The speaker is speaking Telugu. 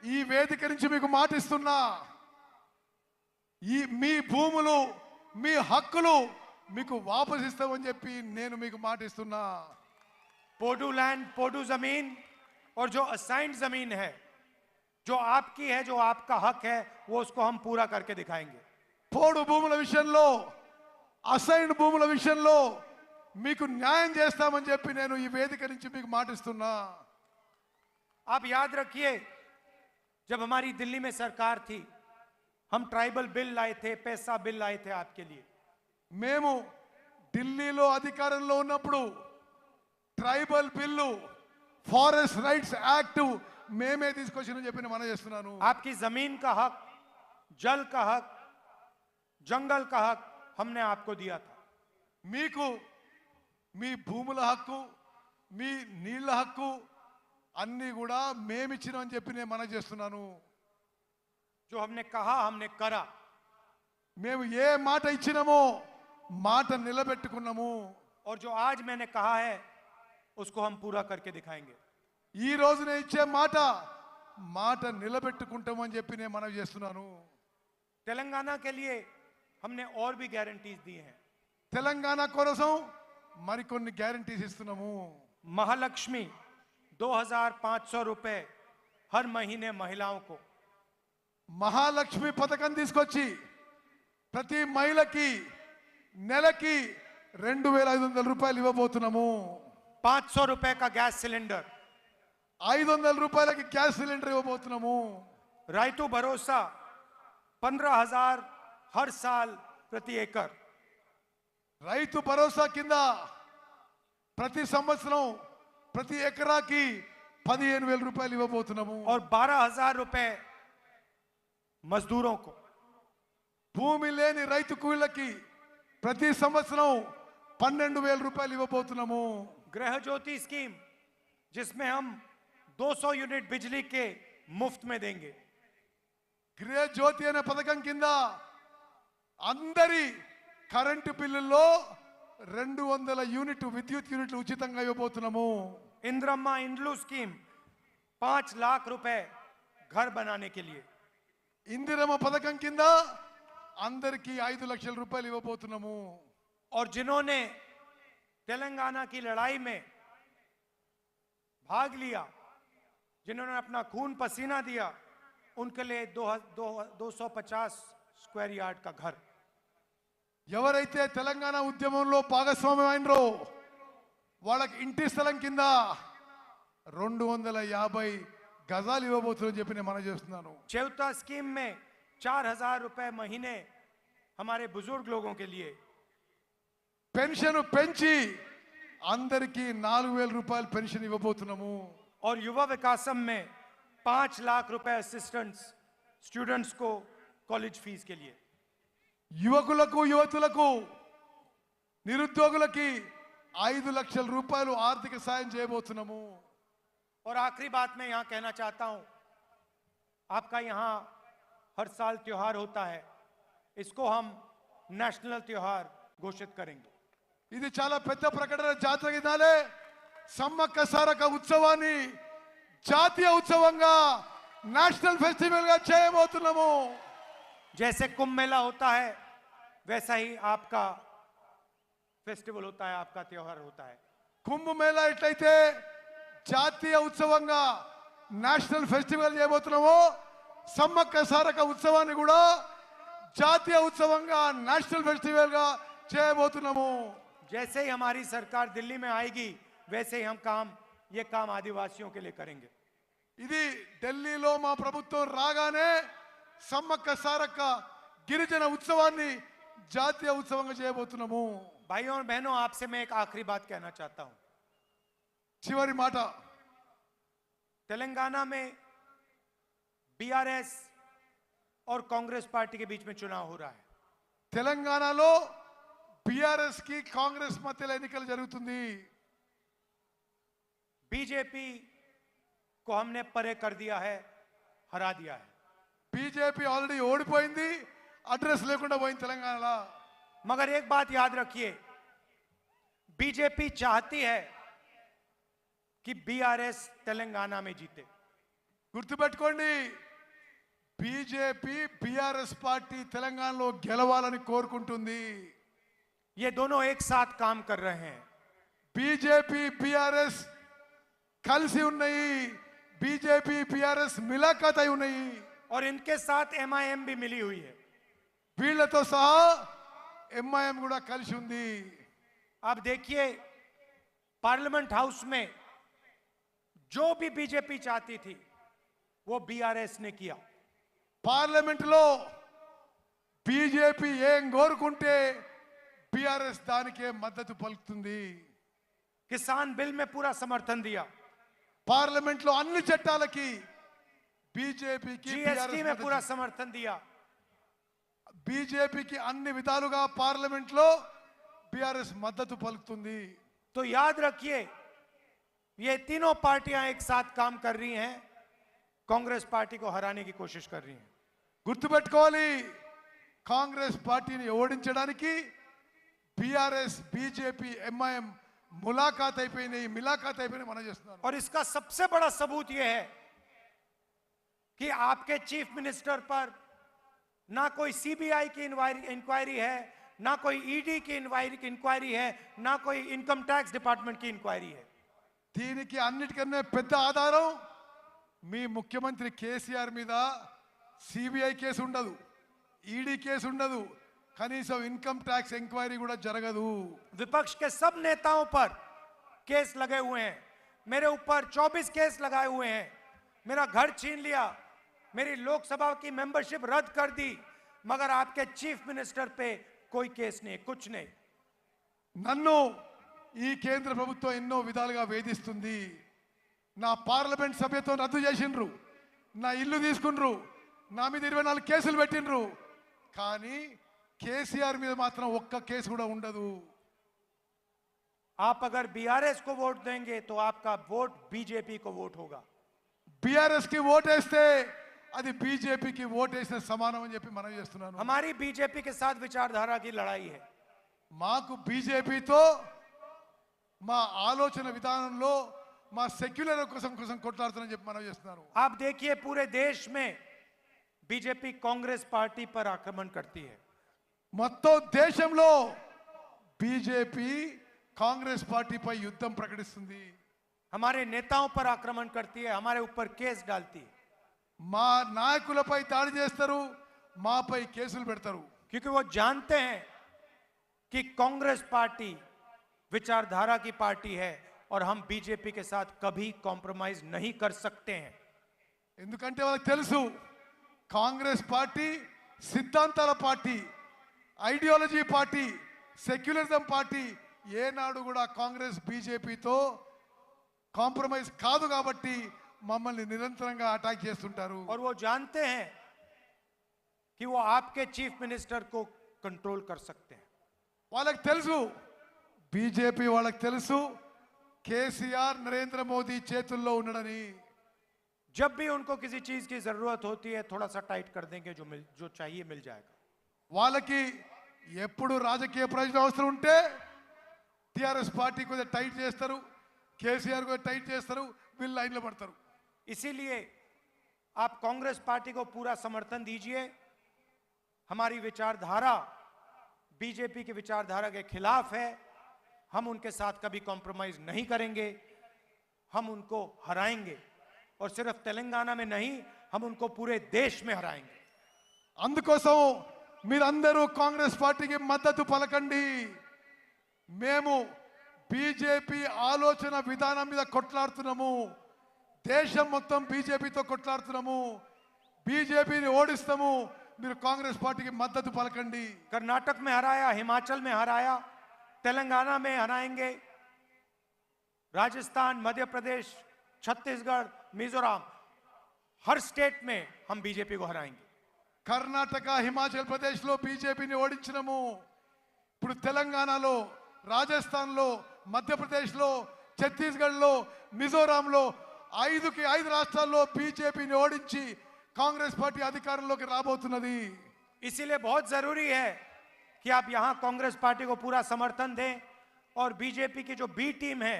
ఈ వేదిక నుంచి మీకు మాటిస్తున్నా, ఈ మీ భూములు మీ హక్కులు మీకు వాపసు ఇస్తామని చెప్పి నేను మీకు మాటిస్తున్నా। पोडू लैंड, पोडू जमीन और जो असाइन्ड जमीन है, जो आपकी है, जो आपका हक है, वो उसको हम पूरा करके दिखाएंगे। పోడు భూముల విషయంలో అసైన్డ్ భూముల విషయంలో మీకు న్యాయం చేస్తామని చెప్పి నేను ఈ వేదిక నుంచి మీకు మాటిస్తున్నా। आप याद रखिए, जब हमारी दिल्ली में सरकार थी, हम ट्राइबल बिल लाए थे, पैसा बिल लाए थे आपके लिए। మేము ఢిల్లీలో అధికారంలో ఉన్నప్పుడు tribal bill, forest rights act మేమే తీసుకొచ్చిన చెప్పి మనం చేస్తున్నాను। आपकी जमीन का हक, जल का हक, जंगल का हक हमने आपको दिया था। మీకు మీ భూముల హక్కు, మీ నీళ్ల హక్కు అన్నీ కూడా మేమిచ్చినామని చెప్పి నేను మనం చేస్తున్నాను। जो हमने कहा हमने करा। మేము ఏ మాట ఇచ్చినామో మాట నిలబెట్టుకున్నాము। और जो आज मैंने कहा है उसको हम पूरा करके दिखाएंगे। ఈ రోజు నేను ఇచ్చే మాట మాట నిలబెట్టుకుంటామని చెప్పి నేను మనం చేస్తున్నాను। तेलंगाना के लिए हमने और भी गारंटीज दी हैं। తెలంగాణ కోసం మరికొన్ని గ్యారంటీస్ ఇస్తున్నాము। महालक्ष्मी 2500 रुपए हर महीने महिलाओं को, మహాలక్ష్మి పథకం తీసుకొచ్చి ప్రతి మహిళకి నెలకి 2500 రూపాయలు ఇవ్వబోతున్నాము। 500 रुपए का गैस सिलेंडर, 500 రూపాయలకి గ్యాస్ సిలిండర్ ఇవ్వబోతున్నాము। रायतू भरोसा 15,000 हर साल प्रति एकड़। రైతు భరోసా కింద ప్రతి సంవత్సరం ప్రతి ఎకరాకి 15,000 రూపాయలు ఇవ్వబోతున్నాము। और 12,000 रुपए मजदूरों को। భూమి లేని రైతు కూలీలకి ప్రతి సంవత్సరం 12,000 రూపాయలు ఇవ్వబోతున్నాము। गृह ज्योति स्कीम, जिसमें हम 200 यूनिट बिजली के मुफ्त में देंगे। గృహ జ్యోతి అనే పథకం కింద అందరి కరెంటు బిల్లుల్లో 200 యూనిట్ విద్యుత్ యూనిట్లు ఉచితంగా ఇవ్వబోతున్నాము। इंद्रम्मा इंड्लू स्कीम 5 लाख रुपए घर बनाने के लिए। ఇందిరమ్మ పథకం కింద అందరికీ 5 లక్షల రూపాయలు ఇవ్వబోతున్నాము। और जिन्होंने तेलंगाना की लड़ाई में भाग लिया, जिन्होंने अपना खून पसीना दिया, उनके लिए 250 स्क्वायर यार्ड का घर। ఎవరైతే తెలంగాణ ఉద్యమంలో భాగస్వామ్యం అయినరో వాళ్ళకి ఇంటి స్థలం కింద 250 గజాలు ఇవ్వబోతున్నారని చెప్పి నేను మనం చేస్తున్నాను। चेवता स्कीम में 4,000 रुपए महीने हमारे बुजुर्ग लोगों के लिए। పెన్షన్ పెంచి అందరికీ 4,000 రూపాయలు పెన్షన్ ఇవ్వబోతున్నాము। और युवा विकासम में 5 लाख रुपए असिस्टेंट्स स्टूडेंट्स को कॉलेज फीस के लिए। యువకులకు యువతులకు నిరుద్యోగులకి 5 లక్షల రూపాయలు ఆర్థిక సాయం చేయబోతున్నాము। और आखिरी बात मैं यहां कहना चाहता हूं, आपका यहां हर साल त्योहार होता है, इसको हम नेशनल त्योहार घोषित करेंगे। ఇది చాలా పెద్ద ప్రకటన। జాతీయ గీతాలే సమ్మక్క సారక ఉత్సవాన్ని జాతీయ ఉత్సవంగా నేషనల్ ఫెస్టివల్ గా చేయబోతున్నాము। जैसे कुंभ मेला होता है वैसा ही आपका फेस्टिवल होता है, आपका त्योहार होता है। కుంభ మేళా ఎట్లయితే జాతీయ ఉత్సవంగా నేషనల్ ఫెస్టివల్ చేయబోతున్నామో సమ్మక్క సారక ఉత్సవాన్ని కూడా జాతీయ ఉత్సవంగా నేషనల్ ఫెస్టివల్ గా చేయబోతున్నాము। जैसे ही हमारी सरकार दिल्ली में आएगी वैसे ही हम ये काम आदिवासियों के लिए करेंगे। ఇది ఢిల్లీలో మా ప్రభుత్వం రాగానే సమ్మక్క సారక్క గిరిజన ఉత్సవాన్ని జాతీయ ఉత్సవంగా చేయబోతున్నాము। भाइयों और बहनों, आपसे मैं एक आखिरी बात कहना चाहता हूं। చివరి మాట, तेलंगाना में बीआरएस और कांग्रेस पार्टी के बीच में चुनाव हो रहा है। తెలంగాణలో బీఆర్ఎస్ కి కాంగ్రెస్ మధ్యలో ఎన్నికలు జరుగుతుంది। बीजेपी को हमने परे कर दिया है, हरा दिया है। బీజేపీ ఆల్రెడీ ఓడిపోయింది, అడ్రస్ లేకుండా పోయింది తెలంగాణలో। मगर एक बात याद रखिए, बीजेपी चाहती है कि बीआरएस तेलंगाना में जीते। గుర్తుపెట్టుకోండి, బీజేపీ బీఆర్ఎస్ పార్టీ తెలంగాణలో గెలవాలని కోరుకుంటుంది. ये दोनों एक साथ काम कर रहे हैं. బీజేపీ బీఆర్ఎస్ కలిసి ఉన్నాయి, బీజేపీ బీఆర్ఎస్ మిలాఖాత్ అయి ఉన్నాయి. और इनके साथ MIM भी मिली हुई है. వీళ్ళతో సహా ఎంఐఎం కూడా కలిసి ఉంది. आप देखिए, पार्लियामेंट हाउस में जो भी बीजेपी चाहती थी वो बीआरएस ने किया. పార్లమెంట్ లో బీజేపీ ఏం కోరుకుంటే బీఆర్ఎస్ దానికే మద్దతు పలుకుతుంది. किसान बिल में पूरा समर्थन दिया. పార్లమెంట్ లో అన్ని చట్టాలకి బీజేపీకి जीएसटी में पूरा समर्थन दिया. బీజేపీకి అన్ని విధాలుగా పార్లమెంట్ లో బీఆర్ఎస్ మద్దతు పలుకుతుంది. तो याद रखिए, ये तीनों पार्टियां एक साथ काम कर रही हैं, कांग्रेस पार्टी को हराने की कोशिश कर रही हैं. గుర్తుపెట్టుకోవాలి, కాంగ్రెస్ పార్టీని ఓడించడానికి బీఆర్ఎస్ బీజేపీ ఎంఐఎం ములాఖాత్ అయిపోయినాయి, మిలాఖాత్ అయిపోయినాయి మనం చేస్తున్నాను. और इसका सबसे बड़ा सबूत यह है कि आपके चीफ मिनिस्टर पर ना कोई सीबीआई की इंक्वायरी है, ना कोई ईडी की इंक्वायरी है, ना कोई इनकम टैक्स डिपार्टमेंट की इंक्वायरी है. దీనికి అన్నిటికన్నా పెద్ద ఆధారం మీ ముఖ్యమంత్రి కేసీఆర్ మీద సిబిఐ కేసు ఉండదు, ఈడీ కేసు ఉండదు, కనీసం ఇన్కమ్ ట్యాక్స్ ఎంక్వైరీ కూడా జరగదు. विपक्ष के सब नेताओं पर केस लगे हुए हैं. मेरे ऊपर 24 केस लगाए हुए हैं. मेरा घर छीन लिया, मेरी लोकसभा की मेंबरशिप रद्द कर दी, मगर आपके चीफ मिनिस्टर पे कोई केस नहीं, कुछ नहीं. నన్ను ఈ కేంద్ర ప్రభుత్వం ఎన్నో విధాలుగా వేధిస్తుంది. నా పార్లమెంట్ సభ్యత్వం రద్దు చేసిండ్రు, నా ఇల్లు తీసుకుండ్రు, నా మీద 24 కేసులు పెట్టిండ్రు, కానీ కేసీఆర్ మీద మాత్రం ఒక్క కేసు కూడా ఉండదు. आप अगर बीआरएस को वोट देंगे तो आपका वोट बीजेपी को वोट होगा. బీఆర్ఎస్ కి ఓటేస్తే అది బీజేపీకి ఓటేసిన సమానం అని చెప్పి మనం చేస్తున్నాను. हमारी बीजेपी के साथ विचारधारा की लड़ाई है. మాకు బీజేపీతో మా ఆలోచన విధానంలో మా సెక్యులర్ కోసం కొట్లాడుతున్నామని చెప్పి మనం చేస్తున్నాను. आप देखिए, पूरे देश में बीजेपी कांग्रेस पार्टी पर आक्रमण करती है. మొత్తం దేశంలో బీజేపీ కాంగ్రెస్ పార్టీపై యుద్ధం ప్రకటిస్తుంది. हमारे नेताओं पर आक्रमण करती है, हमारे ऊपर केस डालती है. మా నాయకులపై దాడి చేస్తారు, మాపై కేసులు పెడతారు. क्योंकि वो जानते हैं कि कांग्रेस पार्टी विचारधारा की पार्टी है और हम बीजेपी के साथ कभी कॉम्प्रोमाइज नहीं कर सकते हैं. ఎందుకంటే వాళ్ళకి తెలుసు, కాంగ్రెస్ పార్టీ సిద్ధాంతాల party, ideology party, secularism party, ఏనాడు కూడా కాంగ్రెస్ బీజేపీతో కాంప్రమైజ్ కాదు. కాబట్టి మమ్మల్ని నిరంతరంగా అటాక్ చేస్తుంటారు. और वो जानते हैं कि वो आपके चीफ मिनिस्टर को कंट्रोल कर सकते हैं. వాళ్ళకి తెలుసు, బీజేపీ వాళ్ళకి తెలుసు కేసీఆర్ నరేంద్ర మోదీ చేతుల్లో ఉన్నాడని. जब भी उनको किसी चीज की जरूरत होती है, थोड़ा सा टाइट कर देंगे, जो चाहिए मिल जाएगा. వాళ్ళకి ఎప్పుడు రాజకీయ ప్రయోజనం అవసరం ఉంటే టిఆర్ఎస్ పార్టీ కొద్దిగా టైట్ చేస్తారు, కేసీఆర్ కొద్దిగా టైట్ చేస్తారు, వీళ్ళు లైన్లో పడతారు. इसीलिए आप कांग्रेस पार्टी को पूरा समर्थन दीजिए. हमारी विचारधारा बीजेपी की विचारधारा के खिलाफ है. हम उनके साथ कभी कॉम्प्रोमाइज नहीं करेंगे. हम उनको हराएंगे, और सिर्फ तेलंगाना में नहीं, हम उनको पूरे देश में हराएंगे. అందుకోసం మీరందరూ కాంగ్రెస్ పార్టీకి మద్దతు పలకండి. మేము బీజేపీ ఆలోచన విధానం మీద కొట్లాడుతున్నాము, దేశం మొత్తం బీజేపీతో కొట్లాడుతున్నాము, బీజేపీని ఓడిస్తాము. మీరు కాంగ్రెస్ పార్టీకి మద్దతు పలకండి. कर्नाटक में हराया, हिमाचल में हराया, तेलंगाना में हराएंगे, राजस्थान, मध्य प्रदेश, छत्तीसगढ़, मिजोरम, हर स्टेट में हम बीजेपी को हराएंगे. కర్ణాటక, హిమాచల్ ప్రదేశ్లో బీజేపీని ఓడించినాము. ఇప్పుడు తెలంగాణలో, రాజస్థాన్లో, మధ్యప్రదేశ్లో, ఛత్తీస్గఢ్లో, మిజోరాంలో 5 రాష్ట్రాల్లో బీజేపీని ఓడించి కాంగ్రెస్ పార్టీ అధికారంలోకి రాబోతున్నది. इसीलिए बहुत जरूरी है कि आप यहां कांग्रेस पार्टी को पूरा समर्थन दें, और बीजेपी की जो बी टीम है